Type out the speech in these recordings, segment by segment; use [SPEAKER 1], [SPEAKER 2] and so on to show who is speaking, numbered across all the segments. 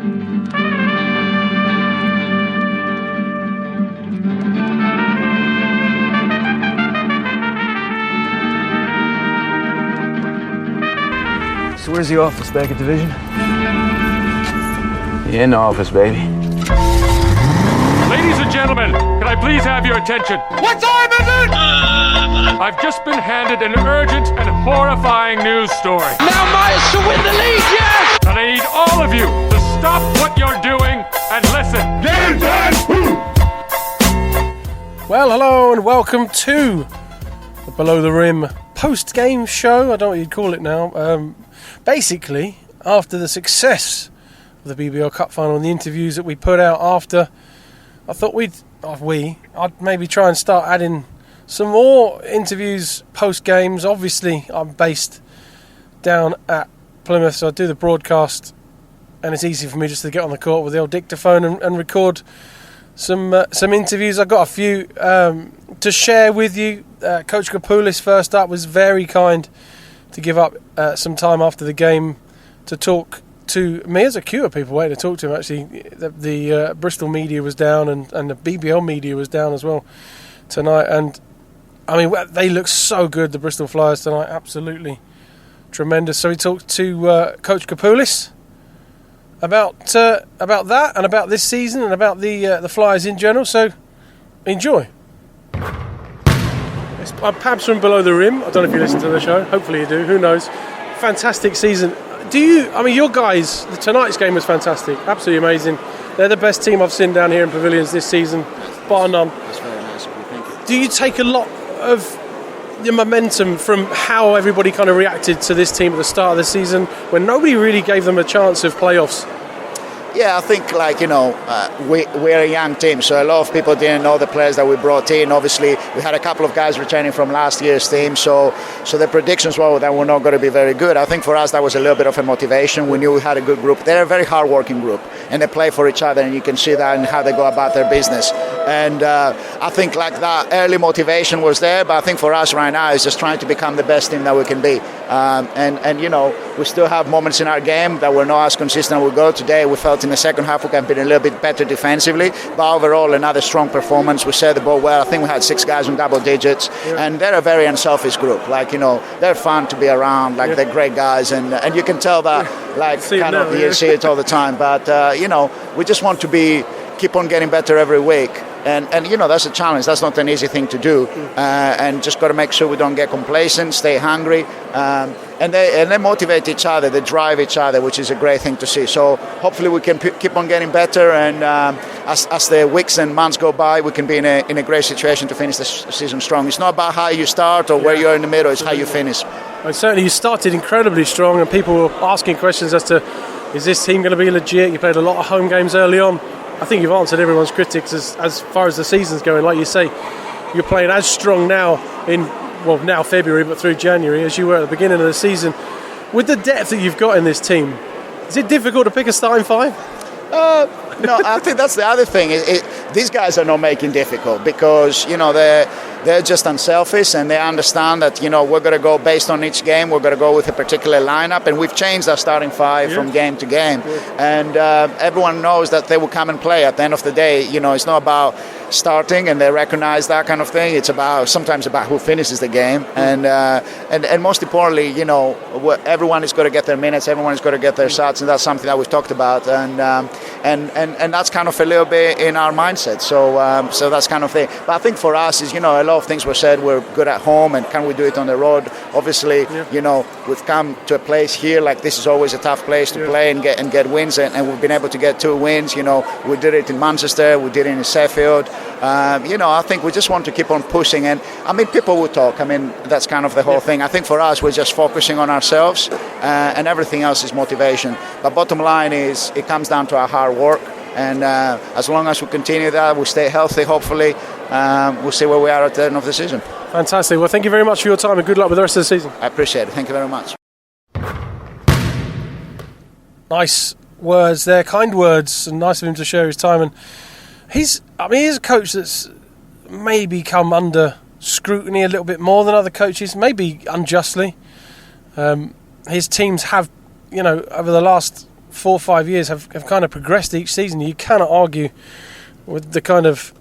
[SPEAKER 1] So where's the office, back at Division?
[SPEAKER 2] Yeah, in the office, baby.
[SPEAKER 3] Ladies and gentlemen, can I please have your attention?
[SPEAKER 4] What time is it?
[SPEAKER 3] I've just been handed an urgent and horrifying news story.
[SPEAKER 4] Now Myers to win the league, yes!
[SPEAKER 3] And I need all of you to stop what you're doing and listen.
[SPEAKER 5] Well, hello and welcome to the Below the Rim post-game show. I don't know what you'd call it now. Basically, after the success of the BBL Cup final and the interviews that we put out after, I thought I'd maybe try and start adding some more interviews post-games. Obviously, I'm based down at Plymouth, so I do the broadcast, and it's easy for me just to get on the court with the old dictaphone and record some interviews. I've got a few to share with you. Coach Kapoulas, first up, was very kind to give up some time after the game to talk to me. There's a queue of people waiting to talk to him, actually. The Bristol media was down and the BBL media was down as well tonight. And, I mean, they look so good, the Bristol Flyers tonight. Absolutely tremendous. So we talked to Coach Kapoulas about that and about this season and about the Flyers in general. So enjoy. I'm Pabz from Below the Rim. I don't know if you listen to the show. Hopefully you do. Who knows? Fantastic season. Your guys, tonight's game was fantastic. Absolutely amazing. They're the best team I've seen down here in Pavilions this season, bar none.
[SPEAKER 6] That's very nice of you. Thank you.
[SPEAKER 5] Do you take a lot of the momentum from how everybody kind of reacted to this team at the start of the season when nobody really gave them a chance of playoffs?
[SPEAKER 6] Yeah, I think we're a young team, so a lot of people didn't know the players that we brought in. Obviously, we had a couple of guys returning from last year's team, so the predictions were that we're not going to be very good. I think for us that was a little bit of a motivation. We knew we had a good group. They're a very hard-working group, and they play for each other, and you can see that in how they go about their business. And I think that early motivation was there, but I think for us right now is just trying to become the best team that we can be. We still have moments in our game that we're not as consistent as we go. Today we felt in the second half we can be a little bit better defensively, but overall another strong performance. We set the ball well. I think we had 6 guys in double digits, and they're a very unselfish group. They're fun to be around. They're great guys, and you can tell that. You see it all the time. But we just want to keep on getting better every week. And that's a challenge. That's not an easy thing to do. And just got to make sure we don't get complacent, stay hungry. And they motivate each other, they drive each other, which is a great thing to see. So hopefully we can keep on getting better. And as the weeks and months go by, we can be in a great situation to finish the season strong. It's not about how you start or where you're in the middle, it's how you finish.
[SPEAKER 5] And certainly you started incredibly strong, and people were asking questions as to, is this team going to be legit? You played a lot of home games early on. I think you've answered everyone's critics as far as the season's going. Like you say, you're playing as strong now now February, but through January, as you were at the beginning of the season. With the depth that you've got in this team, is it difficult to pick a starting 5?
[SPEAKER 6] No, I think that's the other thing. These guys are not making difficult because they're just unselfish, and they understand that we're going to go based on each game. We're going to go with a particular lineup, and we've changed our starting 5 from game to game. And everyone knows that they will come and play. At the end of the day, it's not about starting, and they recognize that kind of thing. It's sometimes about who finishes the game, and most importantly, everyone is going to get their minutes. Everyone is going to get their shots, and that's something that we've talked about. And that's kind of a little bit in our mindset. So that's kind of thing. But I think for us is a lot of things were said. We're good at home, and can we do it on the road? Obviously, we've come to a place here like this is always a tough place to play and get wins, and we've been able to get 2 wins. We did it in Manchester, we did it in Sheffield. I think we just want to keep on pushing, and people will talk. That's kind of the whole thing. I think for us, we're just focusing on ourselves, and everything else is motivation. But bottom line is, it comes down to our hard work, and as long as we continue that, we stay healthy. Hopefully, we'll see where we are at the end of the season.
[SPEAKER 5] Fantastic. Well, thank you very much for your time, and good luck with the rest of the season.
[SPEAKER 6] I appreciate it. Thank you very much.
[SPEAKER 5] Nice words there, kind words, and nice of him to share his time. And he's a coach that's maybe come under scrutiny a little bit more than other coaches, maybe unjustly. His teams have, over the last 4 or 5 years have kind of progressed each season. You cannot argue with the kind of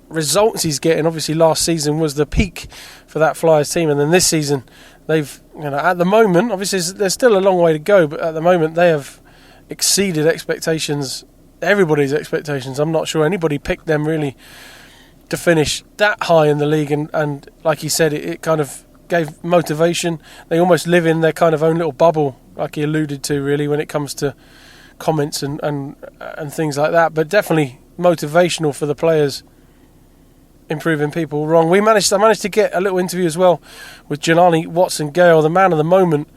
[SPEAKER 5] results he's getting. Obviously, last season was the peak for that Flyers team, and then this season they've, at the moment, obviously there's still a long way to go, but at the moment they have exceeded expectations, everybody's expectations. I'm not sure anybody picked them really to finish that high in the league, and like he said, it kind of gave motivation. They almost live in their kind of own little bubble, like he alluded to, really, when it comes to comments and things like that. But definitely motivational for the players, improving people wrong. I managed to get a little interview as well with Jelani Watson Gayle, the man of the moment,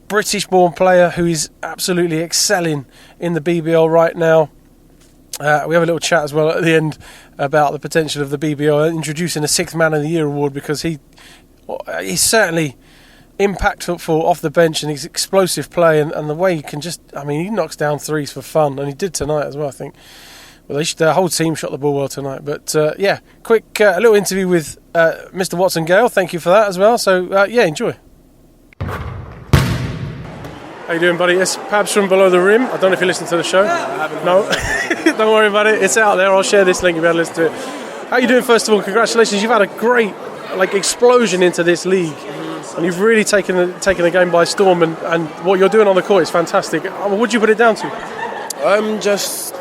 [SPEAKER 5] British-born player who is absolutely excelling in the BBL right now. We have a little chat as well at the end about the potential of the BBL, introducing a 6th Man of the Year award, because he's certainly impactful off the bench, and he's explosive play, and the way he can he knocks down threes for fun, and he did tonight as well, I think. Well, the whole team shot the ball well tonight. But quick a little interview with Mr. Watson Gayle. Thank you for that as well. So enjoy. How you doing, buddy? It's Pabz from Below the Rim. I don't know if you listen to the show. No, don't worry about it. It's out there. I'll share this link if you haven't listened to it. How you doing? First of all, congratulations. You've had a great explosion into this league, and you've really taken the game by storm. And what you're doing on the court is fantastic. What would you put it down to?
[SPEAKER 2] Just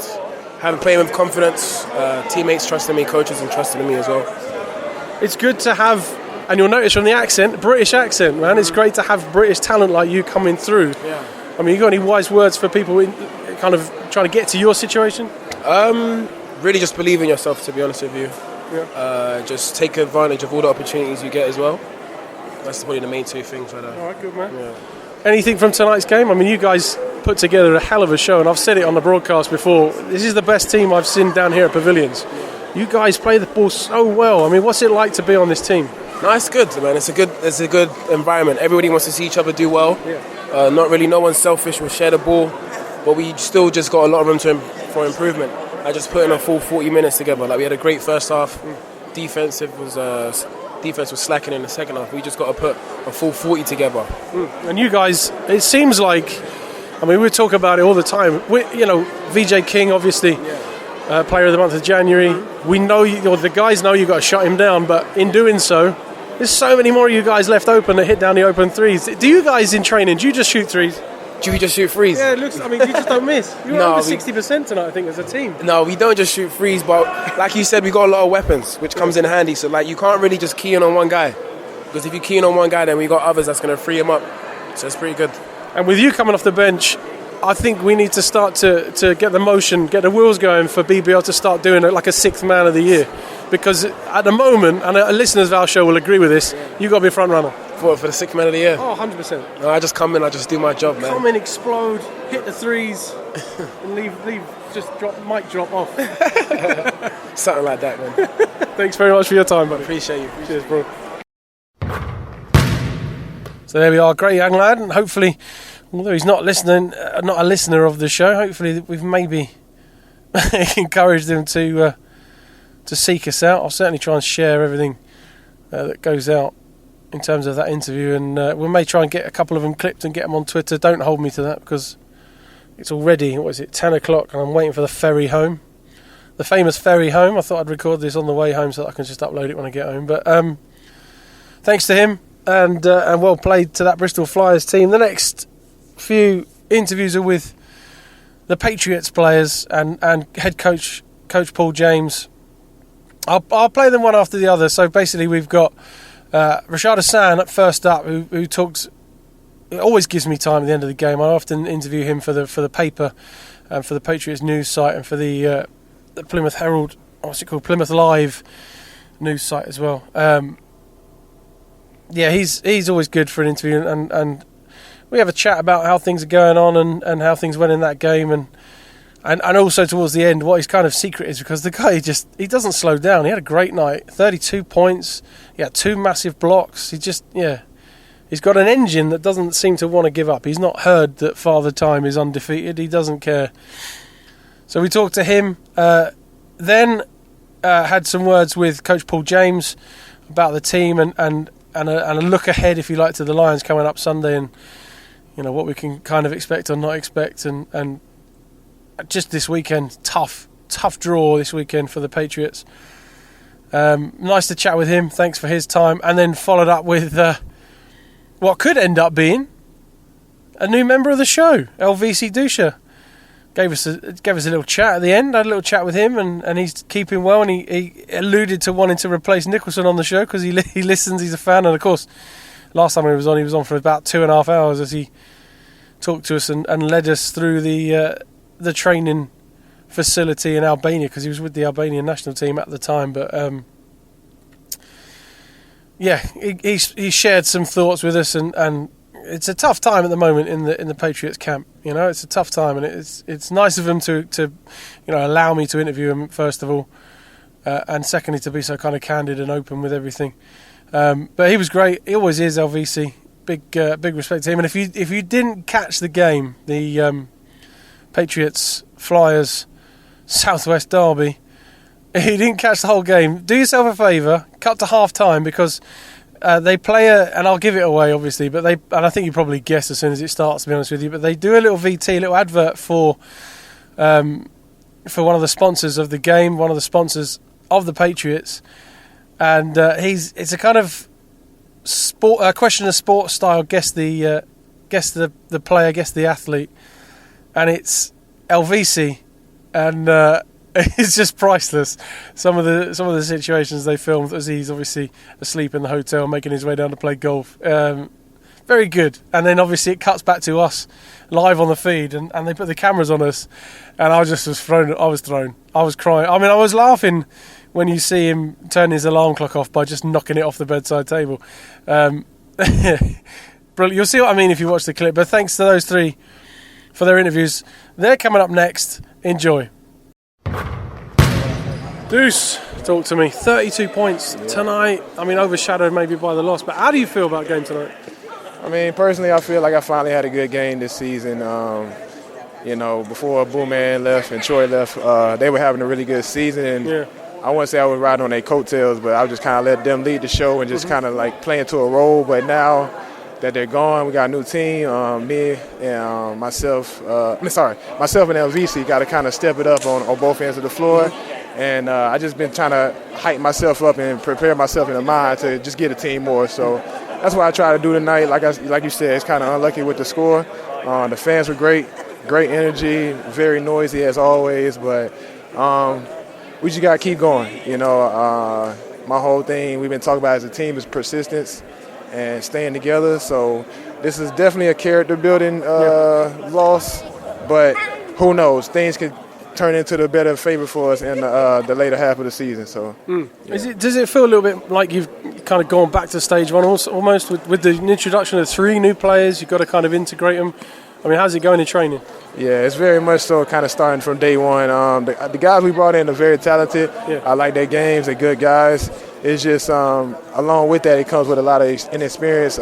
[SPEAKER 2] having playing with confidence, teammates trusting me, coaches and trusting in me as well.
[SPEAKER 5] It's good to have, and you'll notice from the accent, British accent, man. It's great to have British talent like you coming through. Yeah. I mean, you got any wise words for people kind of trying to get to your situation?
[SPEAKER 2] Really just believe in yourself, to be honest with you. Yeah. Just take advantage of all the opportunities you get as well. That's probably the main 2 things right there.
[SPEAKER 5] All right, good, man. Yeah. Anything from tonight's game? I mean, you guys put together a hell of a show, and I've said it on the broadcast before. This is the best team I've seen down here at Pavilions. You guys play the ball so well. I mean, what's it like to be on this team?
[SPEAKER 2] No, it's good, man. It's a good environment. Everybody wants to see each other do well. Yeah. Not really, no one's selfish. We share the ball, but we still just got a lot of room for improvement. I just put in a full 40 minutes together. We had a great first half. Defense was slacking in the second half. We just got to put a full 40 together.
[SPEAKER 5] And you guys, it seems like, we talk about it all the time. VJ King, obviously, player of the month of January. We know the guys know you've got to shut him down, but in doing so, there's so many more of you guys left open that hit down the open threes. Do you guys in training, do you just shoot threes?
[SPEAKER 2] Do we just shoot threes?
[SPEAKER 5] Yeah, it looks. You just don't miss. You're over 60% tonight, I think, as a team.
[SPEAKER 2] No, we don't just shoot threes, but like you said, we got a lot of weapons, which comes in handy. So you can't really just key in on one guy, because if you key in on one guy, then we got others that's going to free him up. So it's pretty good. And with you coming off the bench, I think we need to start to get the wheels going for BBL to start doing it like a 6th Man of the Year, because at the moment, and listeners of our show will agree with this, you've got to be a front runner. For the 6th Man of the Year?
[SPEAKER 5] Oh, 100%.
[SPEAKER 2] No, I just come in, I just do my job, man.
[SPEAKER 5] Come in, explode, hit the threes, and leave, just mic drop off.
[SPEAKER 2] Something like that, man.
[SPEAKER 5] Thanks very much for your time, buddy.
[SPEAKER 2] Appreciate you.
[SPEAKER 5] Cheers, bro. So there we are, great young lad, and hopefully, although he's not a listener of the show, hopefully we've maybe encouraged him to seek us out. I'll certainly try and share everything that goes out in terms of that interview, and we may try and get a couple of them clipped and get them on Twitter. Don't hold me to that, because it's already 10 o'clock and I'm waiting for the ferry home, the famous ferry home. I thought I'd record this on the way home so that I can just upload it when I get home. But thanks to him, and well played to that Bristol Flyers team. The next few interviews are with the Patriots players and head coach Paul James. I'll play them one after the other. So basically we've got Rashad Hassan first up, who talks. It always gives me time at the end of the game. I often interview him for the paper, and for the Patriots news site, and for the Plymouth Herald, Plymouth Live news site as well. He's always good for an interview, and we have a chat about how things are going on and how things went in that game, and also towards the end what his kind of secret is, because the guy he doesn't slow down. He had a great night, 32 points, he had 2 massive blocks. He's got an engine that doesn't seem to want to give up. He's not heard that Father Time is undefeated. He doesn't care. So we talked to him, then had some words with Coach Paul James about the team and a look ahead, if you like, to the Lions coming up Sunday. And what we can kind of expect or not expect, and just this weekend, tough draw this weekend for the Patriots. Nice to chat with him. Thanks for his time, and then followed up with what could end up being a new member of the show, Elvisi Dusha. Gave us a little chat at the end. I had a little chat with him, and he's keeping well. And he alluded to wanting to replace Nicholson on the show because he listens. He's a fan, and of course, last time he was on for about 2.5 hours as he talked to us and led us through the training facility in Albania, because he was with the Albanian national team at the time. But he shared some thoughts with us, and it's a tough time at the moment in the Patriots camp. It's a tough time, and it's nice of him to allow me to interview him, first of all, and secondly to be so kind of candid and open with everything. But he was great. He always is, Elvisi. Big respect to him. And if you didn't catch the game, the Patriots Flyers Southwest Derby, he didn't catch the whole game, do yourself a favour, cut to half time, because they play and I'll give it away obviously, but and I think you probably guess as soon as it starts, to be honest with you, but they do a little VT, a little advert for one of the sponsors of the game, one of the sponsors of the Patriots, and it's a kind of question of sport style, guess the player, guess the athlete, and it's Elvisi, and it's just priceless. Some of the situations they filmed as he's obviously asleep in the hotel, making his way down to play golf. Very good. And then obviously it cuts back to us live on the feed, and they put the cameras on us, and I just was thrown. I was crying. I mean, I was laughing when you see him turn his alarm clock off by just knocking it off the bedside table. Brilliant. You'll see what I mean if you watch the clip. But thanks to those three for their interviews. They're coming up next. Enjoy. Deuce, talk to me. 32 points tonight. I mean, overshadowed maybe by the loss, but how do you feel about the game tonight?
[SPEAKER 7] I mean, personally, I feel like I finally had a good game this season. Before Booman left and Troy left, they were having a really good season. And I wouldn't say I was riding on their coattails, but I just kind of let them lead the show and just kind of like play into a role. But now that they're gone, we got a new team. Me and myself and Elvisi got to kind of step it up on both ends of the floor. And I just been trying to hype myself up and prepare myself in the mind to just get a team more. So that's what I try to do tonight. Like you said, it's kind of unlucky with the score. The fans were great energy, very noisy as always. But we just got to keep going. My whole thing we've been talking about as a team is persistence and staying together. So this is definitely a character building loss. But who knows? Things could turn into the better favor for us in the later half of the season. So, does it feel a little bit like you've kind of gone back to stage one almost with the introduction of 3 new players? You've got to kind of integrate them. I mean, how's it going in training? Yeah, it's very much so kind of starting from day one. The guys we brought in are very talented. Yeah. I like their games. They're good guys. It's just along with that, it comes with a lot of inexperience.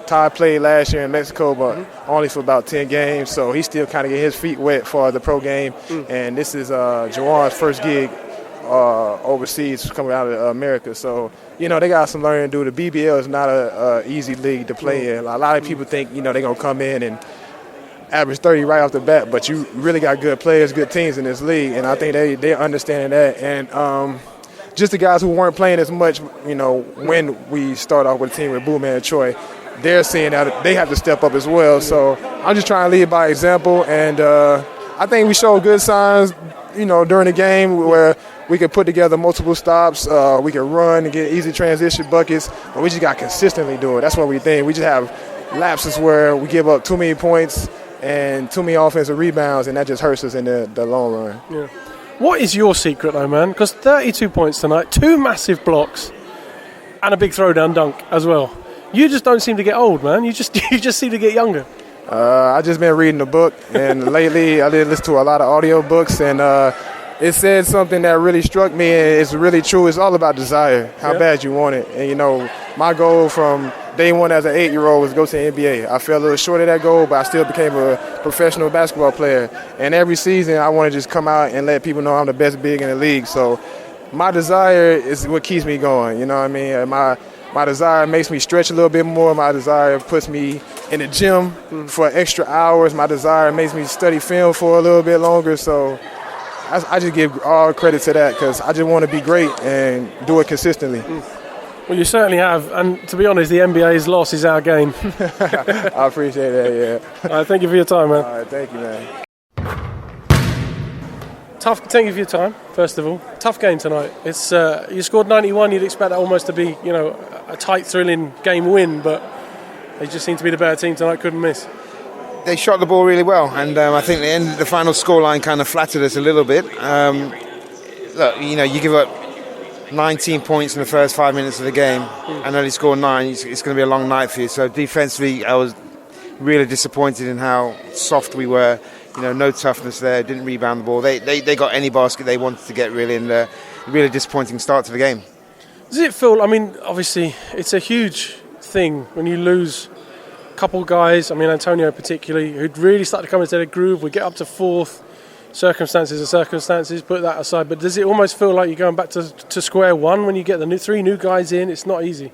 [SPEAKER 7] Ty played last year in Mexico, but only for about 10 games, so he's still kind of getting his feet wet for the pro game. And this is Jawan's first gig overseas coming out of America. So, they got some learning to do. The BBL is not an easy league to play in. A lot of people think, they're going to come in and average 30 right off the bat, but you really got good players, good teams in this league, and I think they're understanding that. And just the guys who weren't playing as much, when we start off with a team with Booman and Troy, they're seeing that they have to step up as well. So I'm just trying to lead by example, and I think we showed good signs, during the game where we could put together multiple stops, we could run and get easy transition buckets, but we just got to consistently do it. That's what we think. We just have lapses where we give up too many points and too many offensive rebounds, and that just hurts us in the long run. Yeah.
[SPEAKER 5] What is your secret though, man? Because 32 points tonight, 2 massive blocks, and a big throwdown dunk as well. You just don't seem to get old, man. You just seem to get younger.
[SPEAKER 7] I just been reading a book, and lately I did listen to a lot of audio books, and it said something that really struck me, and it's really true. It's all about desire, how bad you want it. And, my goal from day one as an 8-year-old was to go to the NBA. I fell a little short of that goal, but I still became a professional basketball player. And every season I want to just come out and let people know I'm the best big in the league. So my desire is what keeps me going, you know what I mean? my desire makes me stretch a little bit more. My desire puts me in the gym for extra hours. My desire makes me study film for a little bit longer. So I just give all credit to that because I just want to be great and do it consistently.
[SPEAKER 5] Well, you certainly have, and to be honest, the NBA's loss is our game.
[SPEAKER 7] I appreciate that, yeah.
[SPEAKER 5] All right, thank you for your time, man.
[SPEAKER 7] All right, thank you, man.
[SPEAKER 5] Thank you for your time, first of all. Tough game tonight. It's you scored 91, you'd expect that almost to be, a tight, thrilling game win, but they just seem to be the better team tonight, couldn't miss.
[SPEAKER 8] They shot the ball really well, and I think the final scoreline kind of flattered us a little bit. Look, you give up 19 points in the first 5 minutes of the game and only score 9, it's going to be a long night for you. So defensively, I was really disappointed in how soft we were. No toughness there, didn't rebound the ball. They got any basket they wanted to get, really, and a really disappointing start to the game.
[SPEAKER 5] Does it feel, obviously, it's a huge thing when you lose a couple of guys, Antonio particularly, who'd really started to come into their groove. We get up to fourth, circumstances are circumstances, put that aside. But does it almost feel like you're going back to square one when you get the 3 new guys in? It's not easy.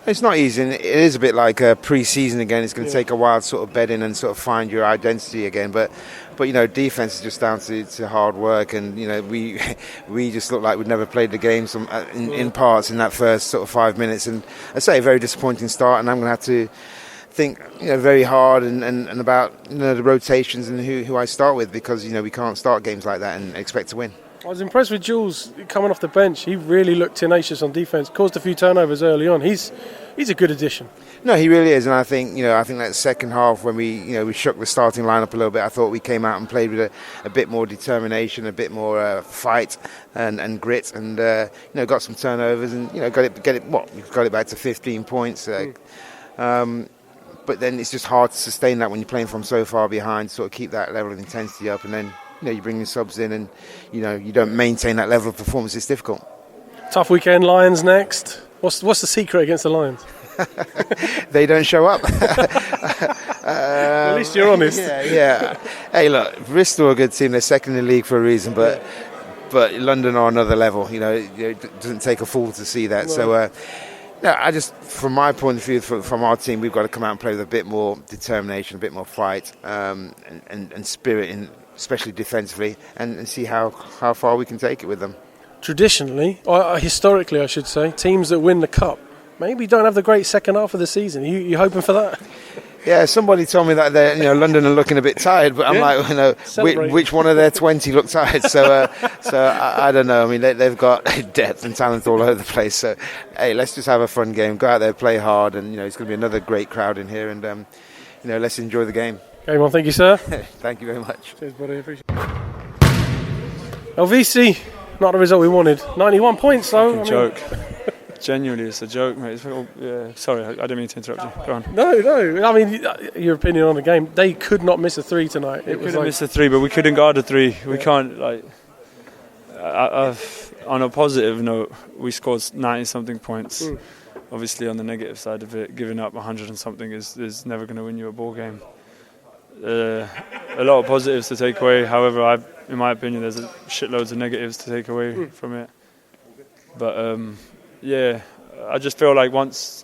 [SPEAKER 8] It's not easy, and it is a bit like pre-season again. It's going to take a while to sort of bed in and sort of find your identity again. But defense is just down to hard work, and we just looked like we'd never played the game in parts in that first sort of 5 minutes. And I say a very disappointing start, and I'm going to have to think very hard and about the rotations and who I start with, because we can't start games like that and expect to win.
[SPEAKER 5] I was impressed with Jules coming off the bench. He really looked tenacious on defence, caused a few turnovers early on. He's a good addition.
[SPEAKER 8] No, he really is, and I think that second half when we shook the starting lineup a little bit, I thought we came out and played with a bit more determination, a bit more fight and grit, and got some turnovers and got it back to 15 points. But then it's just hard to sustain that when you're playing from so far behind. Sort of keep that level of intensity up, and then you bring your subs in, and you don't maintain that level of performance. It's difficult.
[SPEAKER 5] Tough weekend. Lions next. What's the secret against the Lions?
[SPEAKER 8] They don't show up.
[SPEAKER 5] At least you're honest.
[SPEAKER 8] Yeah. Hey, look, Bristol are a good team. They're second in the league for a reason, but London are another level. It doesn't take a fool to see that. No. So, I just, from my point of view, from our team, we've got to come out and play with a bit more determination, a bit more fight, and spirit, especially defensively, and see how far we can take it with them. Traditionally,
[SPEAKER 5] or historically I should say, teams that win the Cup maybe don't have the great second half of the season. Are you hoping for that?
[SPEAKER 8] Yeah, somebody told me that London are looking a bit tired, but I'm like, which one of their 20 look tired? So I don't know. They've got depth and talent all over the place. So hey, let's just have a fun game. Go out there, play hard, and it's going to be another great crowd in here, and let's enjoy the game.
[SPEAKER 5] Game on, thank you, sir.
[SPEAKER 8] Thank you very much.
[SPEAKER 5] Cheers, buddy. Appreciate it. Elvisi, not the result we wanted. 91 points, though.
[SPEAKER 9] Joke. Genuinely, it's a joke, mate. Sorry, I didn't mean to interrupt you. Go on.
[SPEAKER 5] No. Your opinion on the game? They could not miss a 3 tonight.
[SPEAKER 9] They couldn't miss a 3, but we couldn't guard a 3. We can't, on a positive note, we scored 90-something points. Obviously, on the negative side of it, giving up 100 and something is never going to win you a ball game. A lot of positives to take away. However, in my opinion, there's shitloads of negatives to take away from it. But I just feel like once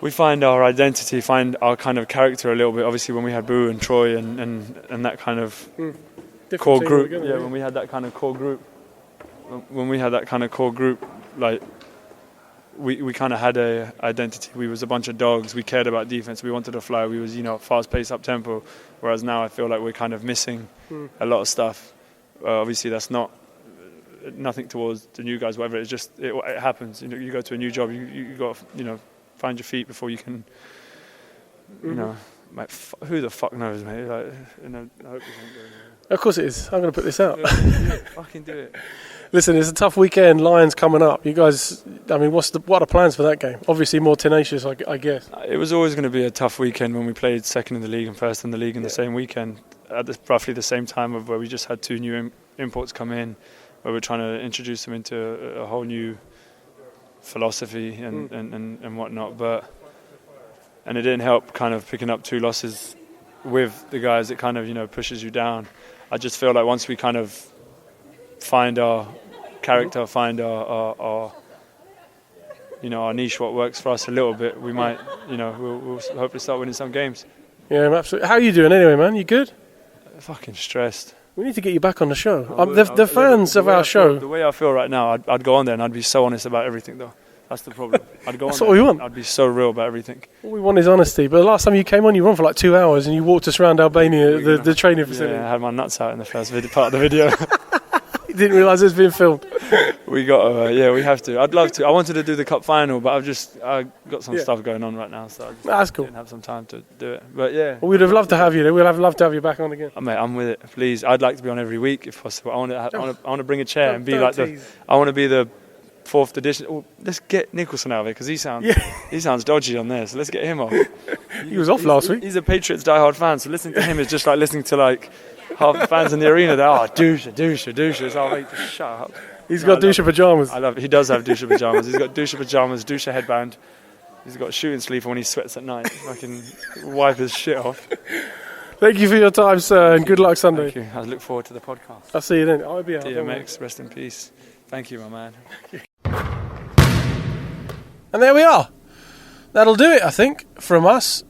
[SPEAKER 9] we find our identity, find our kind of character a little bit. Obviously, when we had Boo and Troy and that kind of core group, when we had that kind of core group, like. We kind of had a identity. We was a bunch of dogs. We cared about defense. We wanted to fly. We was fast paced, up tempo. Whereas now I feel like we're kind of missing a lot of stuff. Obviously that's nothing towards the new guys. Whatever. It's just it happens. You go to a new job. You got to find your feet before you can. Mate, who the fuck knows, mate? I hope this ain't going.
[SPEAKER 5] Of course it is. I'm going to put this out.
[SPEAKER 9] Fucking do it.
[SPEAKER 5] Listen, it's a tough weekend. Lions coming up. You guys, what are the plans for that game? Obviously more tenacious, I guess.
[SPEAKER 9] It was always going to be a tough weekend when we played second in the league and first in the league in the same weekend at roughly the same time of where we just had 2 new imports come in, where we're trying to introduce them into a whole new philosophy and whatnot. And it didn't help kind of picking up 2 losses with the guys. It kind of pushes you down. I just feel like once we kind of find our character, find our our niche, what works for us a little bit, we might, we'll hopefully start winning some games.
[SPEAKER 5] Yeah, absolutely. How are you doing anyway, man? You good?
[SPEAKER 9] Fucking stressed.
[SPEAKER 5] We need to get you back on the show. The fans of our show.
[SPEAKER 9] The way I feel right now, I'd go on there and I'd be so honest about everything, though. That's the problem.
[SPEAKER 5] That's what we want.
[SPEAKER 9] I'd be so real about everything.
[SPEAKER 5] What we want is honesty. But the last time you came on, you were on for like 2 hours and you walked us around Albania, the training facility.
[SPEAKER 9] Yeah, I had my nuts out in the first part of the video.
[SPEAKER 5] You didn't realise it was being filmed.
[SPEAKER 9] We have to. I'd love to. I wanted to do the cup final, but I got some stuff going on right now, so I just
[SPEAKER 5] That's cool.
[SPEAKER 9] didn't have some time to do it. But yeah.
[SPEAKER 5] Well, we'd have loved to have you there. We'd have loved to have you back on again.
[SPEAKER 9] Mate, I'm with it. Please, I'd like to be on every week if possible. I want to bring a chair and be like I want to be the 4th edition. Oh, let's get Nicholson out of it because he sounds dodgy on there. So let's get him off.
[SPEAKER 5] He was off last week.
[SPEAKER 9] He's a Patriots diehard fan, so listening to him is just like listening to like half the fans in the arena. They're Dusha. So mate, just shut up.
[SPEAKER 5] He's got Dusha pyjamas.
[SPEAKER 9] I love it. He does have Dusha pyjamas. He's got Dusha pyjamas, Dusha headband. He's got a shooting sleeve when he sweats at night. Fucking wipe his shit off.
[SPEAKER 5] Thank you for your time, sir, and good luck Sunday.
[SPEAKER 9] Thank you. I look forward to the podcast.
[SPEAKER 5] I'll see you then. I'll be out.
[SPEAKER 9] DMX, rest in peace. Thank you, my man.
[SPEAKER 5] And there we are. That'll do it, I think, from us,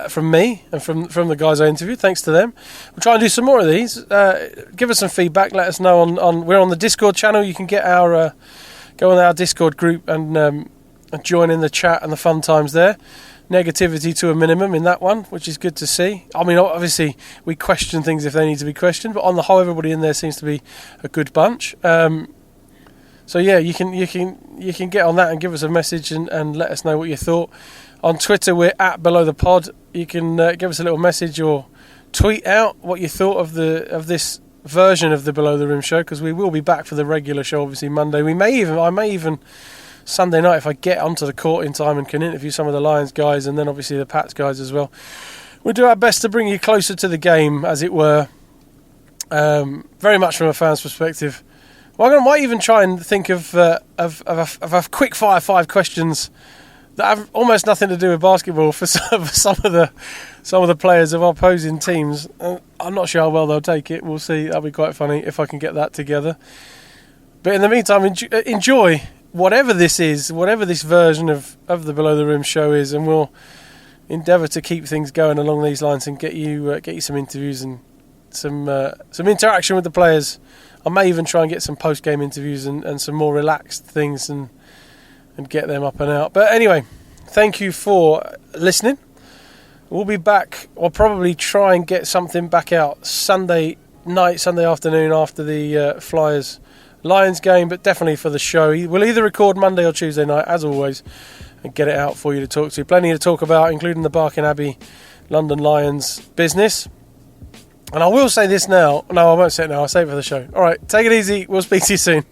[SPEAKER 5] from me, and from the guys I interviewed. Thanks to them. We'll try and do some more of these. Give us some feedback. Let us know on we're on the Discord channel. You can get our go on our Discord group and join in the chat and the fun times there. Negativity to a minimum in that one, which is good to see. I mean, obviously we question things if they need to be questioned, but on the whole, everybody in there seems to be a good bunch. So yeah, you can get on that and give us a message and let us know what you thought. On Twitter, we're @BelowThePod. You can give us a little message or tweet out what you thought of this version of the Below the Rim show, because we will be back for the regular show obviously Monday. I may even Sunday night, if I get onto the court in time and can interview some of the Lions guys and then obviously the Pats guys as well. We'll do our best to bring you closer to the game, as it were, very much from a fan's perspective. Well, I might even try and think of a quick fire 5 questions that have almost nothing to do with basketball for some of the players of our opposing teams. I'm not sure how well they'll take it. We'll see. That'll be quite funny if I can get that together. But in the meantime, enjoy whatever this is, whatever this version of the Below the Rim show is, and we'll endeavour to keep things going along these lines and get you some interviews and some interaction with the players. I may even try and get some post-game interviews and some more relaxed things and get them up and out. But anyway, thank you for listening. We'll be back. I'll probably try and get something back out Sunday night, Sunday afternoon after the Flyers-Lions game, but definitely for the show. We'll either record Monday or Tuesday night, as always, and get it out for you to talk to. Plenty to talk about, including the Barking Abbey London Lions business. And I will say this now. No, I won't say it now. I'll save it for the show. All right, take it easy. We'll speak to you soon.